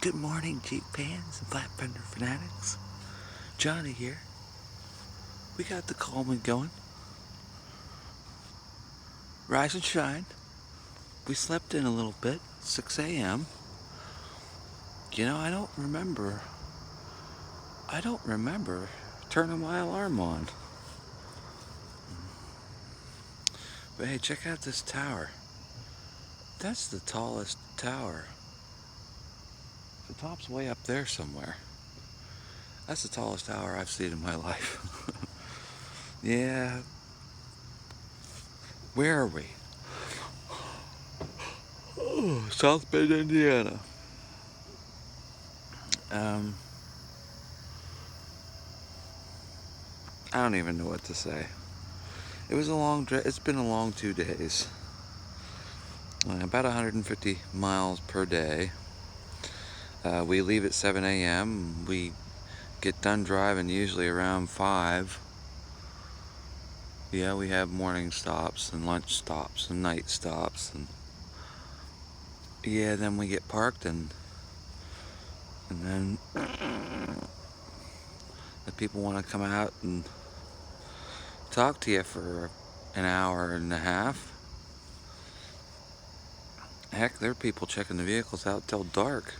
Good morning, Jeep fans and flat fender fanatics. Johnny here. We got the Coleman going. Rise and shine. We slept in a little bit, 6 a.m. You know, I don't remember turning my alarm on. But hey, check out this tower. That's the tallest tower. The top's way up there somewhere. That's the tallest tower I've seen in my life. Yeah. Where are we? Oh, South Bend, Indiana. I don't even know what to say. It was a long drive. It's been a long 2 days. About 150 miles per day. We leave at 7 a.m. We get done driving usually around 5. Yeah, we have morning stops and lunch stops and night stops, and yeah, then we get parked and then the people want to come out and talk to you for an hour and a half. Heck, there are people checking the vehicles out till dark.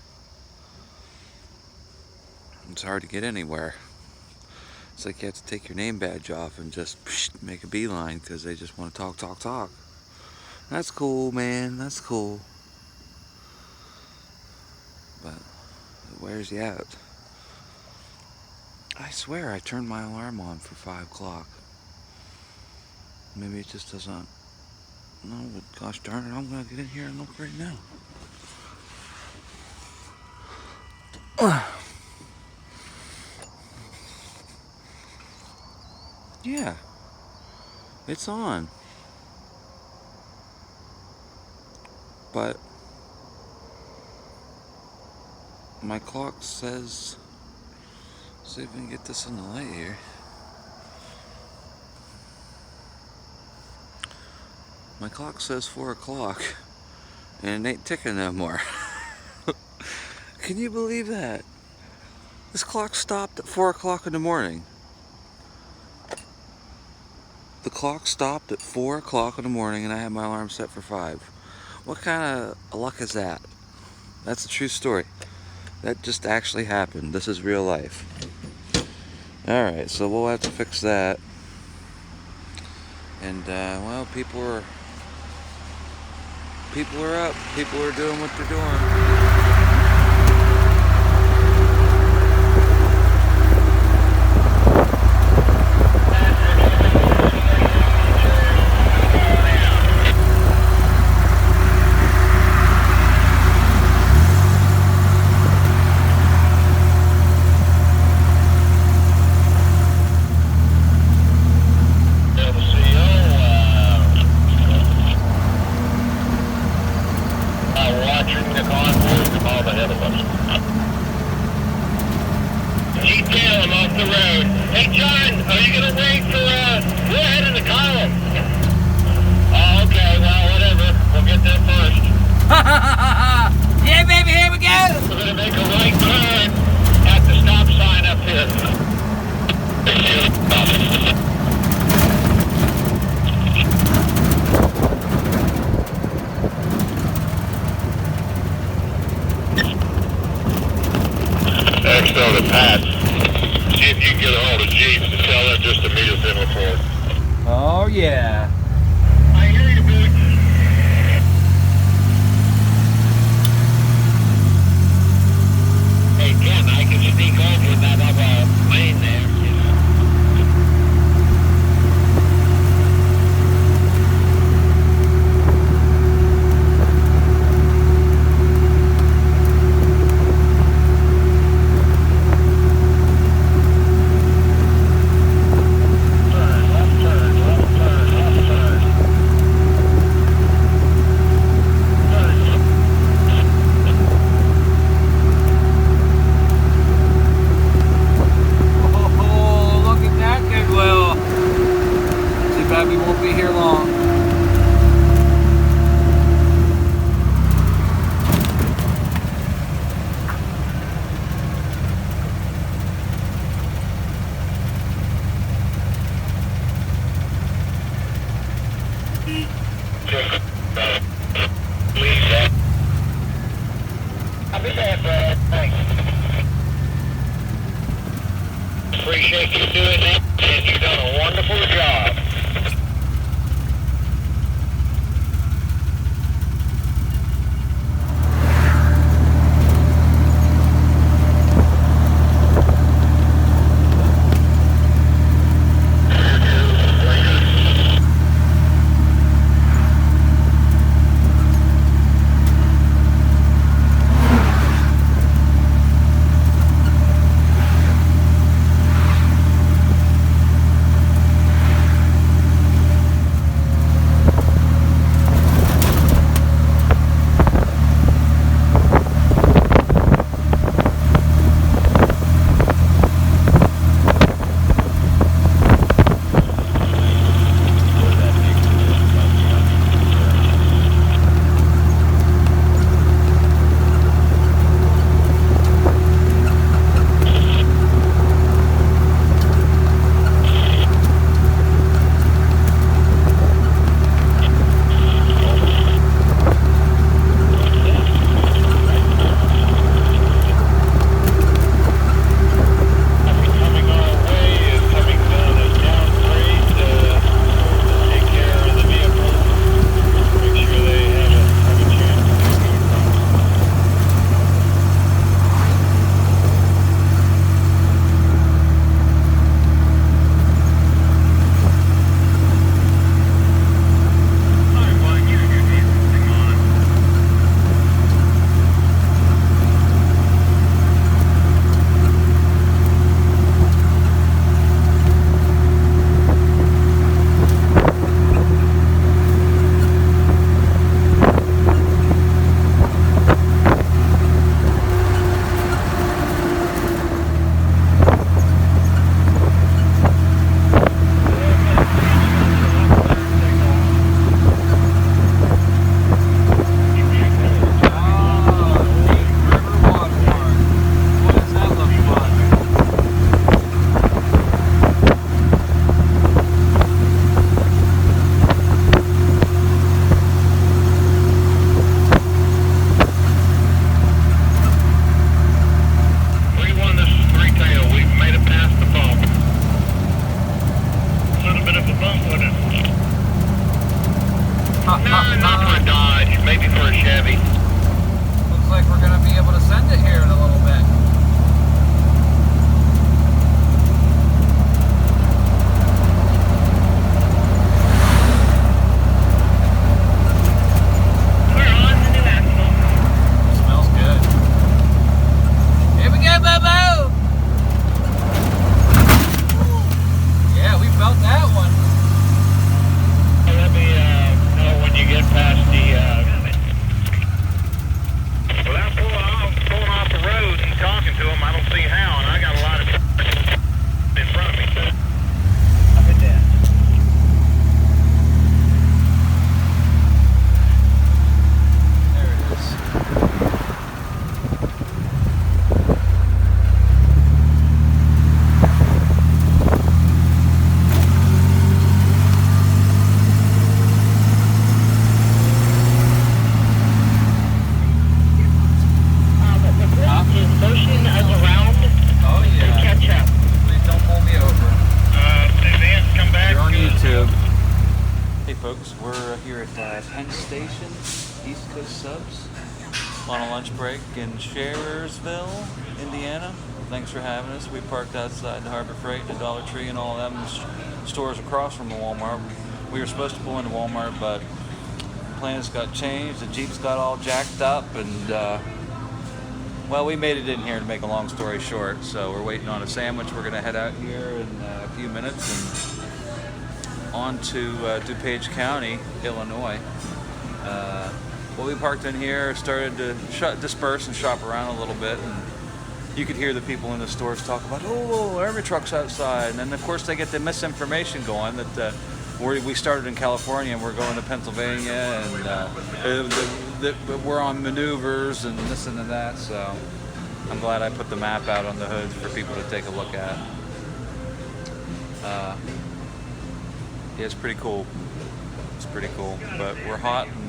It's hard to get anywhere. It's like you have to take your name badge off and just make a beeline because they just want to talk. That's cool, man. That's cool. But it wears you out. I swear I turned my alarm on for 5 o'clock. Maybe it just doesn't. No, but gosh darn it, I'm going to get in here and look right now. Yeah, it's on. But my clock says, see if we can get this in the light here. My clock says 4 o'clock and it ain't ticking no more. Can you believe that? This clock stopped at 4 o'clock in the morning. The clock stopped at 4 o'clock in the morning and I had my alarm set for 5. What kind of luck is that? That's a true story. That just actually happened. This is real life. Alright, so we'll have to fix that. And, well, people are up. People are doing what they're doing. The Convoy from all ahead of us. Detail him off the road. Hey John, are you gonna wait for we're ahead of the column? Oh, okay, well whatever. We'll get there first. Yeah baby, here we go! We're gonna make a right turn at the stop sign up here. XO to Pat. See if you can get a hold of Jeeves and tell them just to meet us in LaPorte. Oh yeah. I hear you, dude. Hey Ken, I can sneak over that other lane there, you know. Left turn, left turn. appreciate you doing that, and you've done a wonderful job. East Coast Subs on a lunch break in Sharersville, Indiana. Thanks for having us. We parked outside the Harbor Freight, the Dollar Tree, and all them stores across from the Walmart. We were supposed to pull into Walmart, but plans got changed. The Jeeps got all jacked up, and well, we made it in here to make a long story short. So we're waiting on a sandwich. We're gonna head out here in a few minutes and on to DuPage County, Illinois. Well, we parked in here, started to disperse and shop around a little bit, and you could hear the people in the stores talk about, oh, every truck's outside. And then, of course, they get the misinformation going that we started in California and we're going to Pennsylvania, and we're on maneuvers and this and that. So I'm glad I put the map out on the hoods for people to take a look at. Yeah, it's pretty cool. It's pretty cool, but we're hot and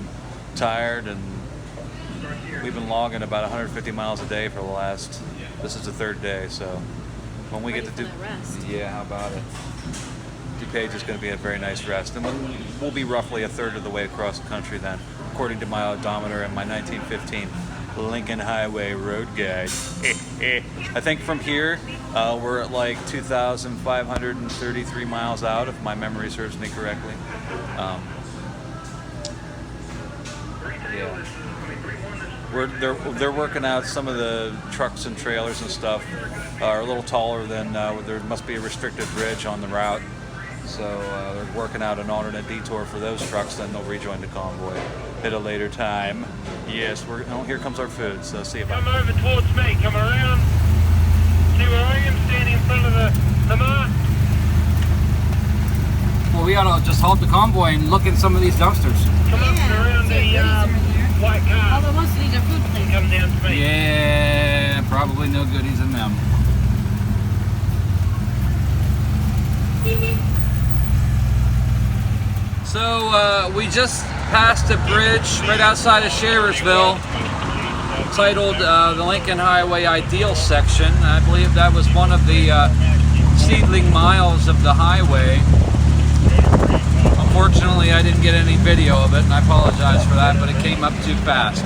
tired, and we've been logging about 150 miles a day for the last, this is the third day, so when we Ready get to for do, that rest. yeah, how about it? DuPage is going to be a very nice rest, and we'll be roughly a third of the way across the country then, according to my odometer and my 1915 Lincoln Highway road guide. I think from here we're at like 2,533 miles out, if my memory serves me correctly. Yeah. They're working out some of the trucks and trailers and stuff are a little taller than there must be a restricted bridge on the route, so they're working out an alternate detour for those trucks. Then they'll rejoin the convoy at a later time. Yes, oh, here comes our food. So see about. Come over towards me. Come around. See where I am standing in front of the mark. Well, we ought to just halt the convoy and look in some of these dumpsters. Come up and around the white car. Although most of these are food places. Come down to me. Yeah, probably no goodies in them. So we just passed a bridge right outside of Shayersville titled the Lincoln Highway Ideal Section. I believe that was one of the seedling miles of the highway. Unfortunately, I didn't get any video of it, and I apologize for that, but it came up too fast.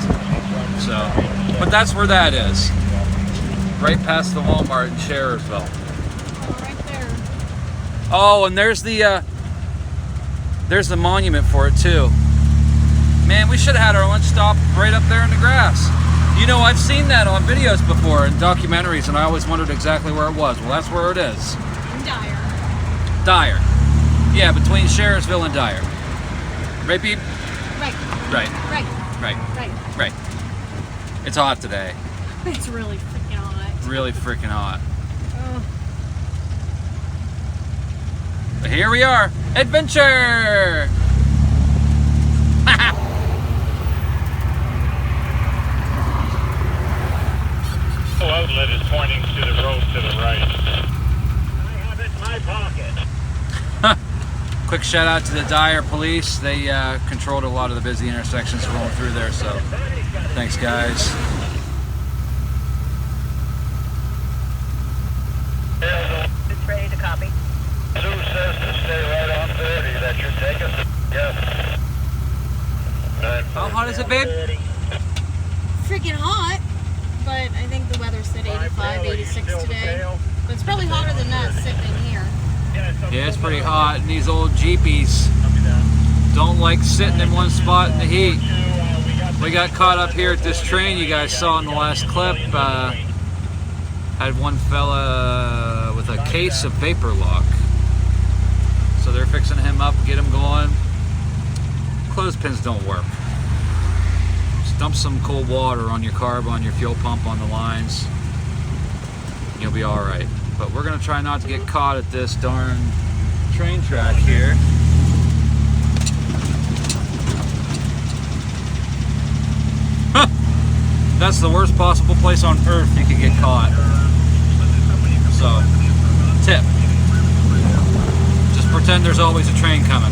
So, but that's where that is. Right past the Walmart in Shayersville. Oh, right there. Oh, and there's the monument for it too. Man, we should have had our lunch stop right up there in the grass. You know, I've seen that on videos before in documentaries, and I always wondered exactly where it was. Well, that's where it is. In Dyer. Dyer. Yeah, between Shayersville and Dyer. Right, Beep? Right. Right. Right. Right. Right. Right. It's hot today. It's really freaking hot. Really freaking hot. Oh. But here we are. Adventure! The outlet is pointing to the road to the right. I have it in my pocket. Quick shout out to the Dyer police. They controlled a lot of the busy intersections rolling through there, so thanks guys. It's ready to copy. Sue says to stay right on 30 that you're taking. Yes. How hot is it, babe? Freaking hot. But I think the weather said 85, 86 today. But it's probably hotter than that sitting here. Yeah, it's pretty hot, and these old Jeepies don't like sitting in one spot in the heat. We got caught up here at this train you guys saw in the last clip. Had one fella with a case of vapor lock. So they're fixing him up, get him going. Clothespins don't work. Just dump some cold water on your carb, on your fuel pump, on the lines. You'll be all right. But we're gonna try not to get caught at this darn train track here. Huh. That's the worst possible place on earth you could get caught. So, tip. Just pretend there's always a train coming.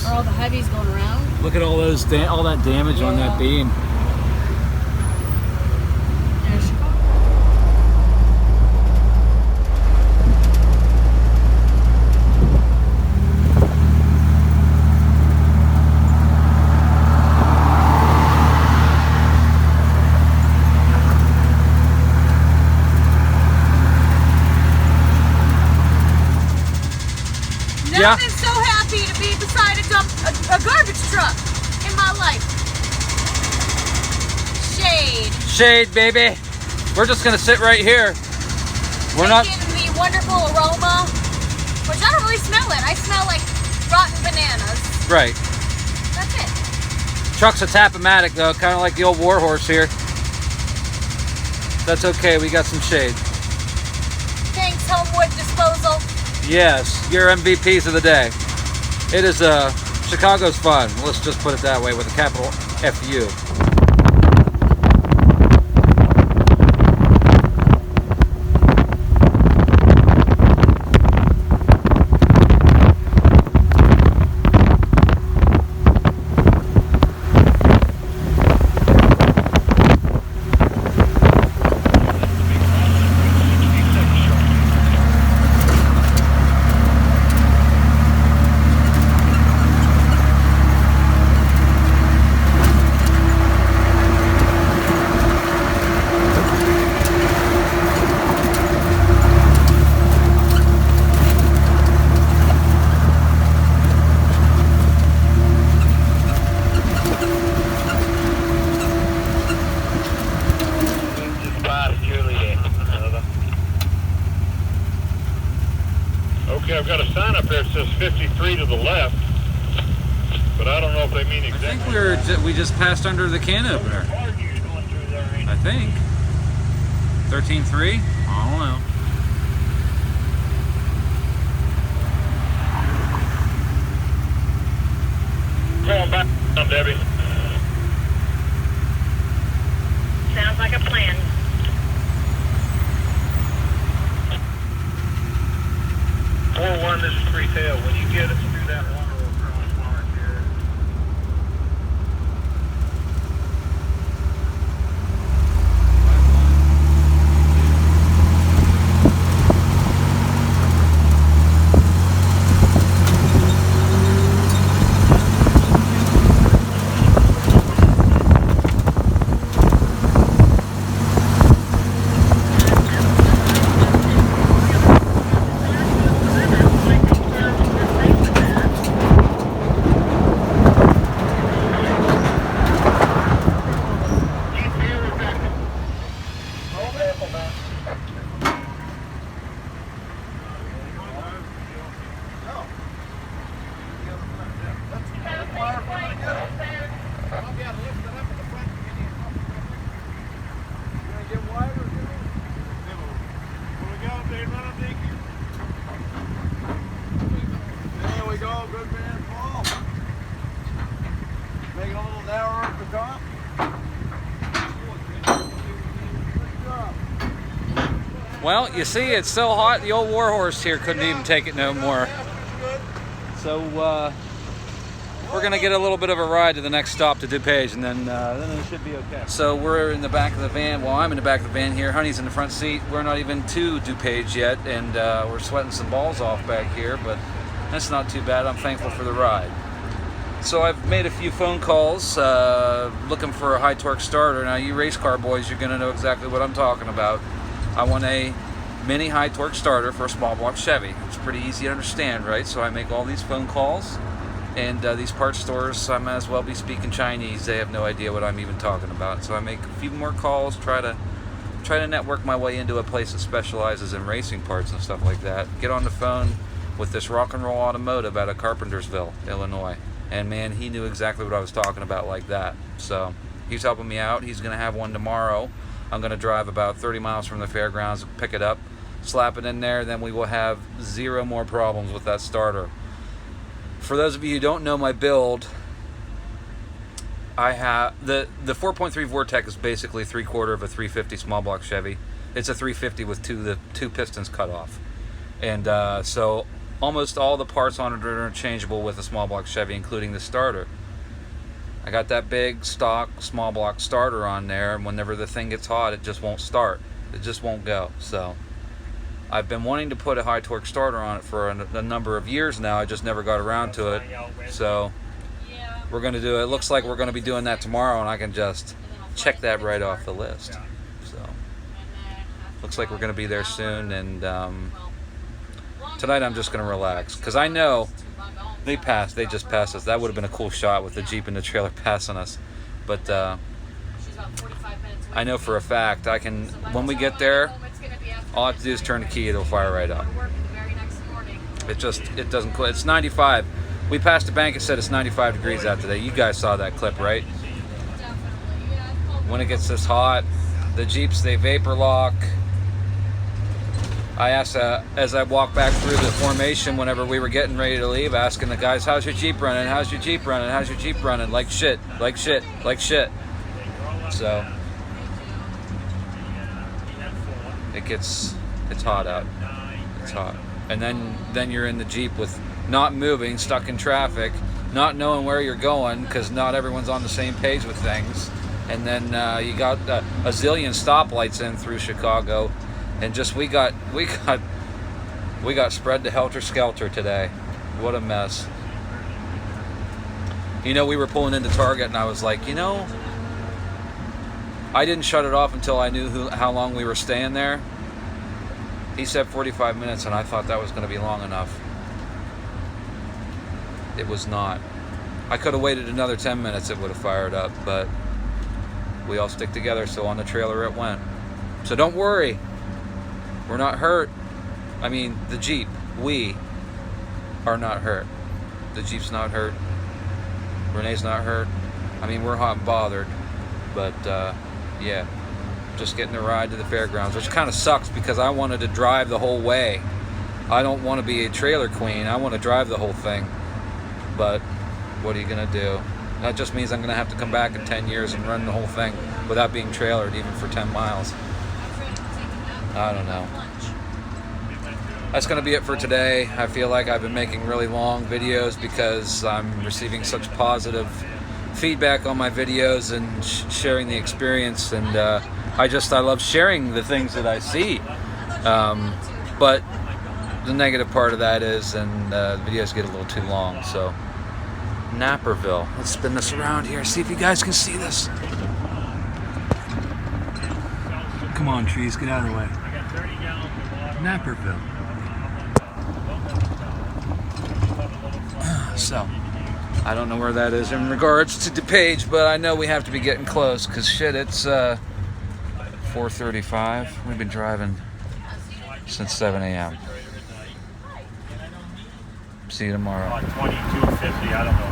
Are all the heavies going around? Look at all those all that damage on that beam. There she goes. Never Yeah. been so happy to be beside a garbage truck in my life. Shade. Shade, baby. We're just gonna sit right here. We're not. Taking the wonderful aroma, which I don't really smell it. I smell like rotten bananas. Right. That's it. Truck's a Tap-O-Matic though, kind of like the old Warhorse here. That's okay. We got some shade. Thanks, Homewood Disposal. Yes, your MVPs of the day. It is a Chicago's fun. Let's just put it that way with a capital F-U. Okay, I've got a sign up there that says 53 to the left, but I don't know if they mean exactly. I think we just passed under the can opener. I think 13.3. I don't know. Going back, Debbie. Sounds like a plan. 4-1, this is Freetail. When you get it through that water cross mark here. There we go, good man, Paul. Make it a little narrower at the top. Good job. Well, you see, it's so hot, the old warhorse here couldn't even take it no more. So we're gonna get a little bit of a ride to the next stop to DuPage, and then it should be okay. So we're in the back of the van. Well, I'm in the back of the van here. Honey's in the front seat. We're not even to DuPage yet, and we're sweating some balls off back here, but that's not too bad. I'm thankful for the ride. So I've made a few phone calls looking for a high torque starter. Now, you race car boys, you're gonna know exactly what I'm talking about. I want a mini high torque starter for a small block Chevy. It's pretty easy to understand, right? So I make all these phone calls, and these parts stores, I might as well be speaking Chinese. They have no idea what I'm even talking about. So I make a few more calls, try to network my way into a place that specializes in racing parts and stuff like that. Get on the phone with this Rock and Roll Automotive out of Carpentersville, Illinois. And man, he knew exactly what I was talking about like that. So he's helping me out. He's gonna have one tomorrow. I'm gonna drive about 30 miles from the fairgrounds, pick it up, slap it in there, then we will have zero more problems with that starter. For those of you who don't know my build, I have the 4.3 Vortec is basically 3/4 of a 350 small block Chevy. It's a 350 with the two pistons cut off, and so almost all the parts on it are interchangeable with a small block Chevy, including the starter. I got that big stock small block starter on there, and whenever the thing gets hot, it just won't start. It just won't go. So I've been wanting to put a high torque starter on it for a number of years now. I just never got around to it. So we're going to do it. It looks like we're going to be doing that tomorrow, and I can just check that right off the list. So looks like we're going to be there soon, and tonight I'm just going to relax, because I know they just passed us. That would have been a cool shot with the Jeep and the trailer passing us, but I know for a fact when we get there, all I have to do is turn the key, it'll fire right up. It doesn't quit. It's 95. We passed the bank, it said it's 95 degrees out today. You guys saw that clip, right? When it gets this hot, the Jeeps, they vapor lock. I asked, as I walked back through the formation whenever we were getting ready to leave, asking the guys, how's your Jeep running? How's your Jeep running? How's your Jeep running? Like shit, like shit, like shit. So, it's hot out. It's hot. And then you're in the Jeep with not moving, stuck in traffic, not knowing where you're going because not everyone's on the same page with things. And then you got a zillion stoplights in through Chicago. And just we got spread to helter skelter today. What a mess. You know, we were pulling into Target, and I was like, you know, I didn't shut it off until I knew how long we were staying there. He said 45 minutes, and I thought that was going to be long enough. It was not. I could have waited another 10 minutes, it would have fired up, but we all stick together, so on the trailer it went. So don't worry. We're not hurt. I mean, the Jeep, we are not hurt. The Jeep's not hurt. Renee's not hurt. I mean, we're hot and bothered. But, yeah, just getting a ride to the fairgrounds, which kind of sucks because I wanted to drive the whole way. I don't want to be a trailer queen. I want to drive the whole thing. But what are you going to do? That just means I'm going to have to come back in 10 years and run the whole thing without being trailered even for 10 miles. I don't know. That's going to be it for today. I feel like I've been making really long videos because I'm receiving such positive feedback on my videos and sharing the experience, and I love sharing the things that I see. But the negative part of that is, and the videos get a little too long. So Naperville. Let's spin this around here. See if you guys can see this. Come on, trees, get out of the way. Naperville. So, I don't know where that is in regards to DePage, but I know we have to be getting close because shit, it's 4:35. We've been driving since 7 a.m. See you tomorrow. 2250, I don't know.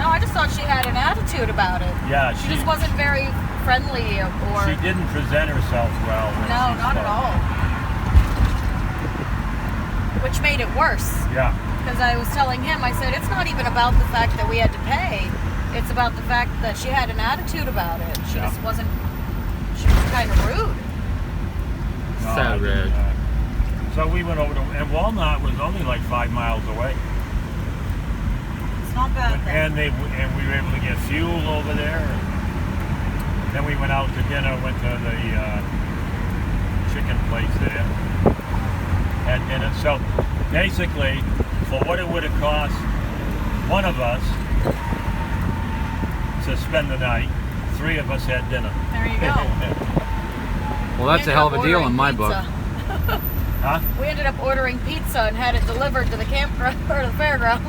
No, I just thought she had an attitude about it. Yeah, she just wasn't very friendly or... She didn't present herself well. No, not at all. Which made it worse. Yeah. Because I was telling him, I said, it's not even about the fact that we had to pay. It's about the fact that she had an attitude about it. She just wasn't... She was kind of rude. So rude. So we went over to... And Walnut was only like 5 miles away. It's not bad then. And we were able to get fuel over there. And then we went out to dinner, went to the chicken place there. Had dinner. So basically, for what it would have cost one of us to spend the night, 3 of us had dinner. There you go. Well, that's a hell of a deal in my book. Huh? We ended up ordering pizza and had it delivered to the campground or the fairgrounds.